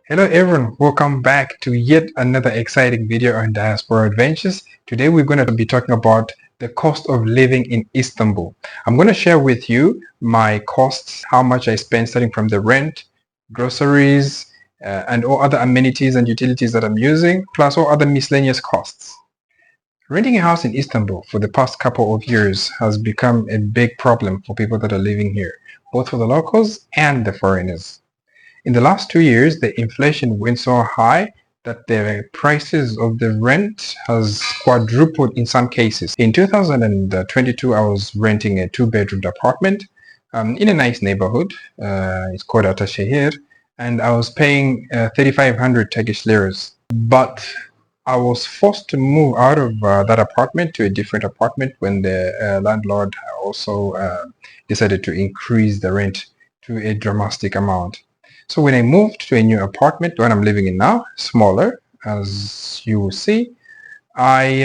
Hello everyone, welcome back to yet another exciting video on diaspora adventures. Today we're going to be talking about the cost of living in Istanbul. I'm going to share with you my costs, how much I spend starting from the rent, groceries, and all other amenities and utilities that I'm using, plus all other miscellaneous costs. Renting a house in Istanbul for the past couple of years has become a big problem for people that are living here, both for the locals and the foreigners. In the last 2 years, the inflation went so high that the prices of the rent has quadrupled in some cases. In 2022, I was renting a two-bedroom apartment in a nice neighborhood. It's called Ataşehir, and I was paying 3,500 Turkish liras. But I was forced to move out of that apartment to a different apartment when the landlord also decided to increase the rent to a dramatic amount. So when I moved to a new apartment, the one I'm living in now, smaller, as you will see, I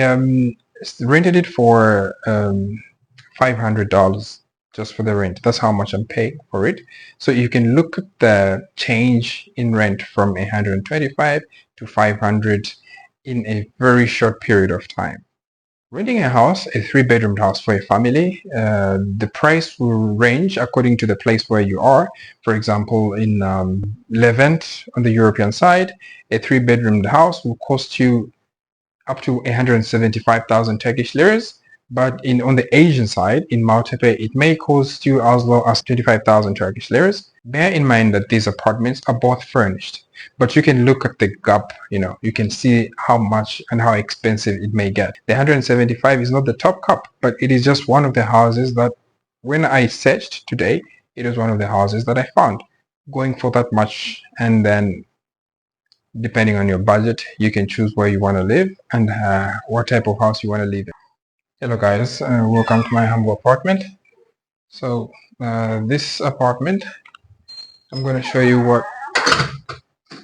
rented it for $500 just for the rent. That's how much I'm paying for it. So you can look at the change in rent from 125 to 500 in a very short period of time. Renting a house, a three-bedroom house for a family, the price will range according to the place where you are. For example, in Levant on the European side, a three-bedroom house will cost you up to 175,000 Turkish liras. But on the Asian side, in Maltepe, it may cost you as low as 25,000 Turkish liras. Bear in mind that these apartments are both furnished, but you can look at the gap, you can see how much and how expensive it may get. The 175 is not the top cup, but it is just one of the houses that when I searched today, it was one of the houses that I found going for that much. And then depending on your budget, you can choose where you want to live and what type of house you want to live in. Hello guys, welcome to my humble apartment. So this apartment, I'm going to show you what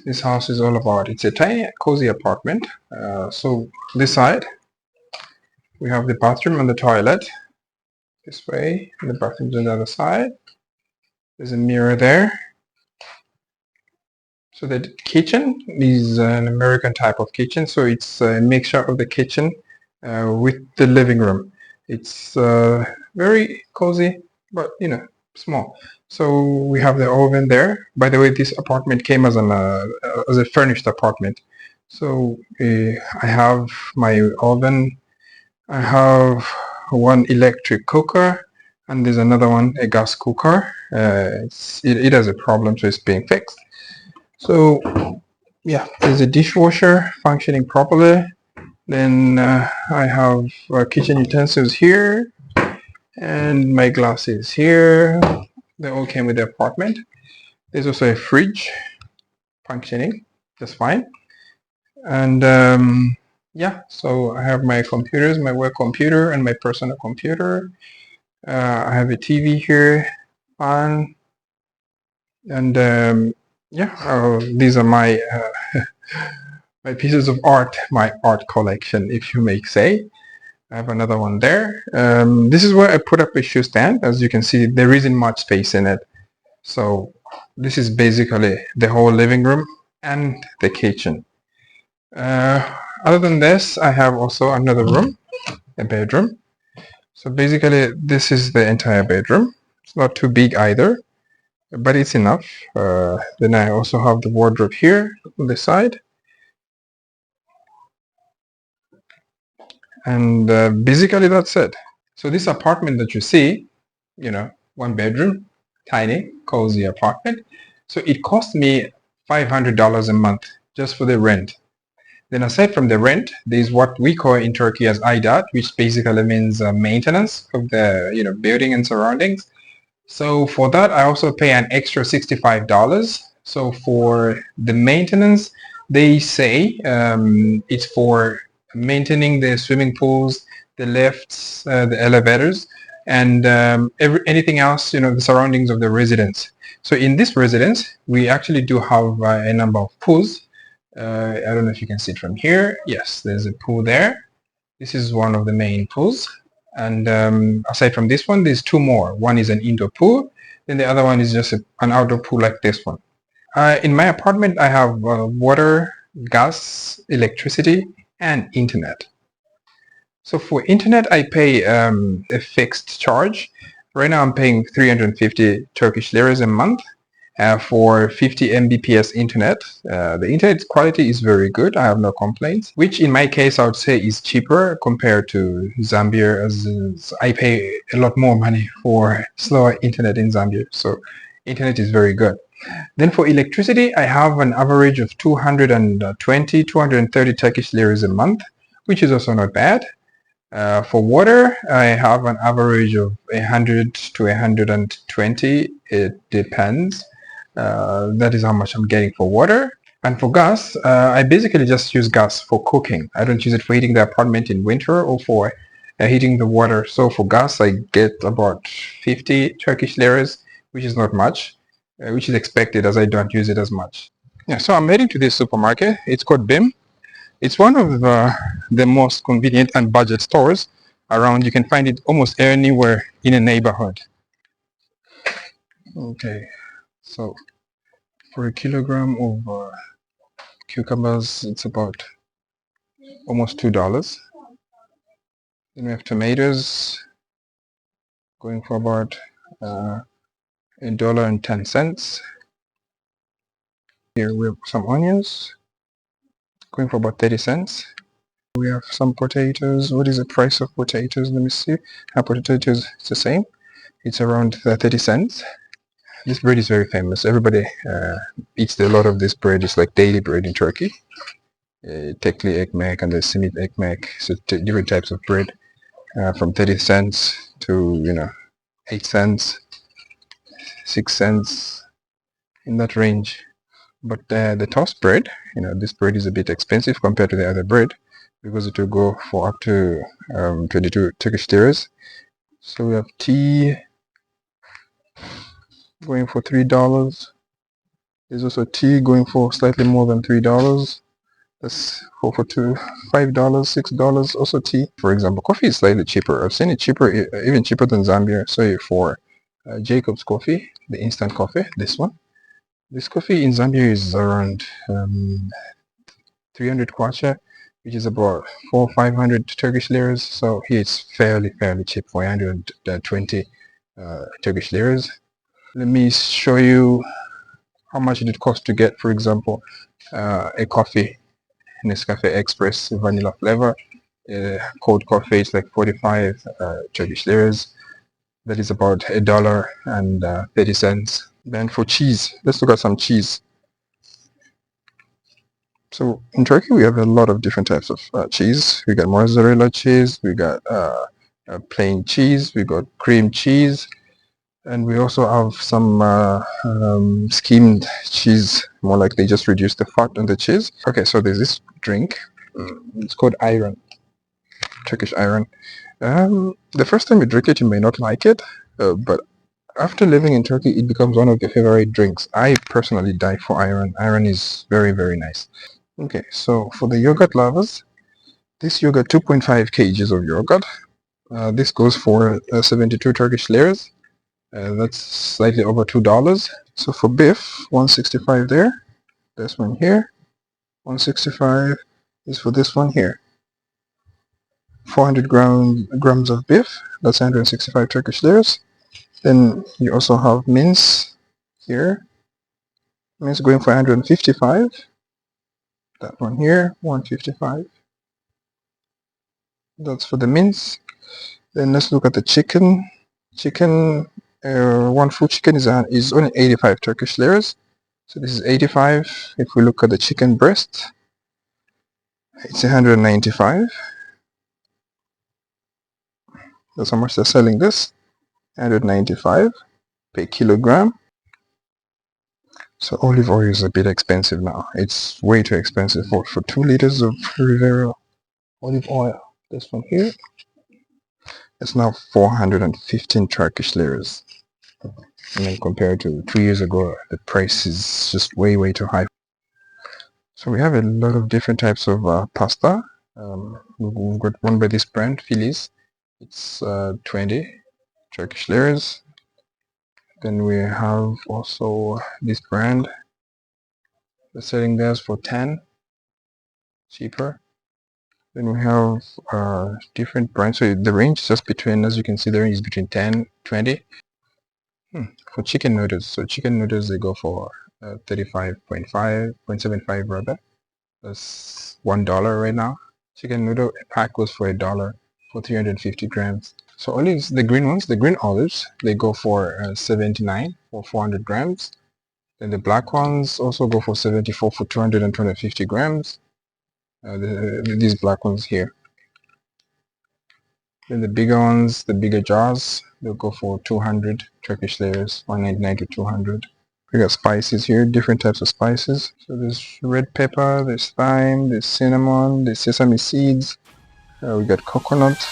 this house is all about. It's a tiny cozy apartment. So this side we have the bathroom and the toilet this way, and the bathroom's on the other side. There's a mirror there. So the kitchen is an American type of kitchen, so it's a mixture of the kitchen with the living room. It's very cozy, but small. So we have the oven there. By the way, this apartment came as a furnished apartment. So I have my oven. I have one electric cooker, and there's another one, a gas cooker. It has a problem, so it's being fixed. So yeah, there's a dishwasher functioning properly. Then I have kitchen utensils here, and my glasses here. They all came with the apartment. There's also a fridge functioning just fine. And yeah, so I have my computers, my work computer and my personal computer. I have a TV here on, and yeah, these are my my pieces of art, my art collection, if you may say. I have another one there. This is where I put up a shoe stand. As you can see, there isn't much space in it. So this is basically the whole living room and the kitchen. Other than this, I have also another room, a bedroom. So basically, this is the entire bedroom. It's not too big either, but it's enough. Then I also have the wardrobe here on the side. And basically that's it. So this apartment that you see, one bedroom, tiny, cozy apartment. So it cost me $500 a month just for the rent. Then aside from the rent, there's what we call in Turkey as aidat, which basically means maintenance of the building and surroundings. So for that, I also pay an extra $65. So for the maintenance, they say it's for maintaining the swimming pools, the lifts, the elevators, and anything else, the surroundings of the residence. So in this residence, we actually do have a number of pools. I don't know if you can see it from here. Yes, there's a pool there. This is one of the main pools. And aside from this one, there's two more. One is an indoor pool, then the other one is just an outdoor pool like this one. In my apartment, I have water, gas, electricity, and internet. So for internet, I pay a fixed charge. Right now, I'm paying 350 Turkish liras a month for 50 Mbps internet. The internet quality is very good. I have no complaints, which in my case, I would say is cheaper compared to Zambia, as I pay a lot more money for slower internet in Zambia. So internet is very good. Then for electricity, I have an average of 220, 230 Turkish liras a month, which is also not bad. For water, I have an average of 100 to 120. It depends. That is how much I'm getting for water. And for gas, I basically just use gas for cooking. I don't use it for heating the apartment in winter or for heating the water. So for gas, I get about 50 Turkish liras, which is not much, which is expected as I don't use it as much. Yeah, so I'm heading to this supermarket. It's called BIM. It's one of the most convenient and budget stores around. You can find it almost anywhere in a neighborhood. Okay, so for a kilogram of cucumbers, it's about almost $2. Then we have tomatoes going for about $1.10. Here we have some onions going for about 30 cents. We have some potatoes. What is the price of potatoes? Let me see. Potatoes, it's the same. It's around 30 cents. This bread is very famous. Everybody eats a lot of this bread. It's like daily bread in Turkey. Tekli ekmek and the simit ekmek. So different types of bread from 30 cents to 8 cents, 6 cents, in that range. But the toast bread, this bread is a bit expensive compared to the other bread because it will go for up to 22 Turkish liras. So we have tea going for $3. There's also tea going for slightly more than $3. That's for two, $5, $6. Also tea. For example, coffee is slightly cheaper. I've seen it cheaper, even cheaper than Zambia. So for Jacob's coffee, the instant coffee, this one. This coffee in Zambia is around 300 kwacha, which is about 500 Turkish liras. So here it's fairly cheap for 120 Turkish liras. Let me show you how much it costs to get, for example, a coffee, Nescafe Express vanilla flavor. Cold coffee is like 45 Turkish liras. That is about $1.30. Then for cheese, let's look at some cheese. So in Turkey, we have a lot of different types of cheese. We got mozzarella cheese, we got plain cheese, we got cream cheese, and we also have some skimmed cheese, more like they just reduce the fat on the cheese. Okay, so there's this drink. It's called ayran, Turkish ayran. The first time you drink it, you may not like it, but after living in Turkey, it becomes one of your favorite drinks. I personally die for ayran. Ayran is very nice. Okay, so for the yogurt lovers, this yogurt, 2.5 kgs of yogurt. This goes for 72 Turkish liras. That's slightly over $2. So for beef, 165 there. This one here, 165 is for this one here. 400 grams of beef, that's 165 Turkish liras. Then you also have mince here. Mince going for 155. That one here, 155. That's for the mince. Then let's look at the chicken. Chicken, one full chicken is only 85 Turkish liras. So this is 85. If we look at the chicken breast, it's 195. That's how much they're selling this. 195 per kilogram. So olive oil is a bit expensive now. It's way too expensive for 2 liters of Rivera olive oil. This one here, it's now 415 Turkish liras. And then compared to 2 years ago, the price is just way too high. So we have a lot of different types of pasta. We've got one by this brand, Filiz. It's 20 Turkish liras. Then we have also this brand, They're selling theirs for 10, cheaper. Then we have different brands. So the range is just between, as you can see, the range is between 10, 20. For chicken noodles, so chicken noodles they go for 35.75 rather. That's $1 right now. Chicken noodle pack goes for $1 for 350 grams. So only the green ones, the green olives, they go for 79 for 400 grams. Then the black ones also go for 74 for 250 grams. These black ones here. Then the bigger ones, the bigger jars, they'll go for 200 Turkish liras, 199 to 200. We got spices here, different types of spices. So there's red pepper, there's thyme, there's cinnamon, there's sesame seeds. We got coconut.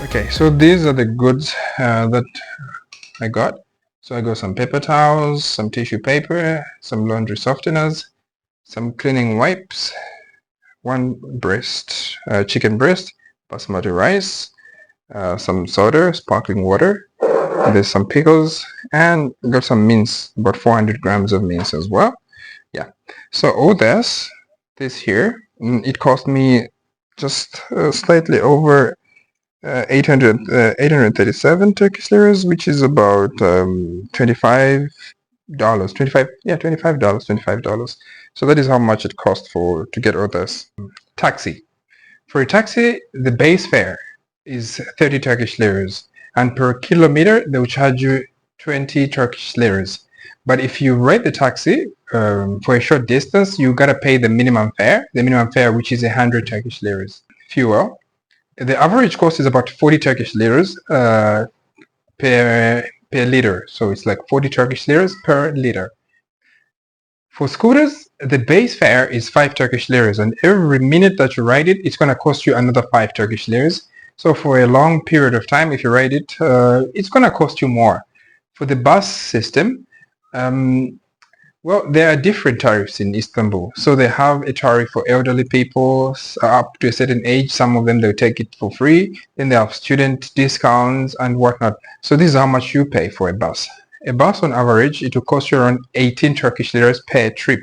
Okay, so these are the goods that I got. So I got some paper towels, some tissue paper, some laundry softeners, some cleaning wipes, one breast, chicken breast, basmati rice, some soda, sparkling water. There's some pickles and got some mince, about 400 grams of mince as well. Yeah, so all this here, it cost me just slightly over 837 Turkish liras, which is about $25, $25. So that is how much it cost to get all this. Taxi. For a taxi, the base fare is 30 Turkish liras, and per kilometer they will charge you 20 Turkish liras. But if you ride the taxi for a short distance, you gotta pay the minimum fare, which is 100 Turkish liras. Fuel. The average cost is about 40 Turkish liras per liter. So it's like 40 Turkish liras per liter. For scooters, the base fare is 5 Turkish liras, and every minute that you ride it, it's going to cost you another 5 Turkish liras. So for a long period of time, if you ride it, it's going to cost you more. For the bus system, well, there are different tariffs in Istanbul. So they have a tariff for elderly people up to a certain age. Some of them, they'll take it for free. Then they have student discounts and whatnot. So this is how much you pay for a bus. A bus on average, it will cost you around 18 Turkish liras per trip.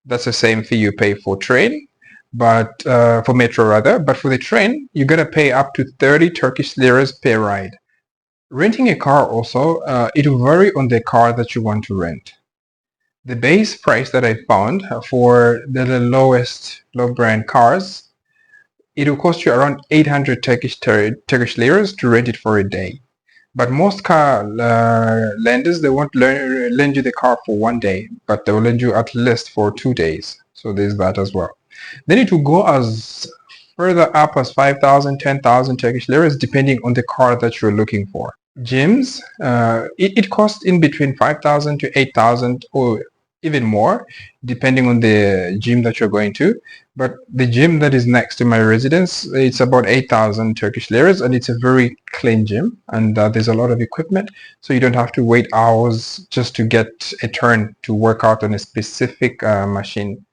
That's the same fee you pay for train, but for metro rather. But for the train, you gotta pay up to 30 Turkish liras per ride. Renting a car also, it will vary on the car that you want to rent. The base price that I found for the lowest low brand cars, it will cost you around 800 Turkish liras to rent it for a day. But most car lenders, they won't lend you the car for one day, but they will lend you at least for 2 days. So there's that as well. Then it will go as further up as 5,000, 10,000 Turkish liras, depending on the car that you're looking for. Gyms, it costs in between 5,000 to 8,000 or even more, depending on the gym that you're going to. But the gym that is next to my residence, it's about 8,000 Turkish liras, and it's a very clean gym, and there's a lot of equipment, so you don't have to wait hours just to get a turn to work out on a specific machine.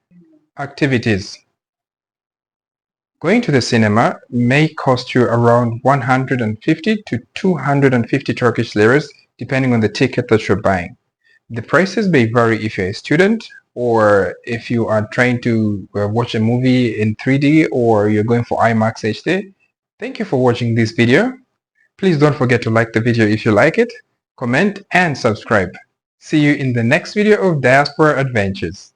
Activities. Going to the cinema may cost you around 150 to 250 Turkish liras, depending on the ticket that you're buying. The prices may vary if you're a student, or if you are trying to watch a movie in 3D, or you're going for IMAX HD. Thank you for watching this video. Please don't forget to like the video if you like it, comment and subscribe. See you in the next video of Diaspora Adventures.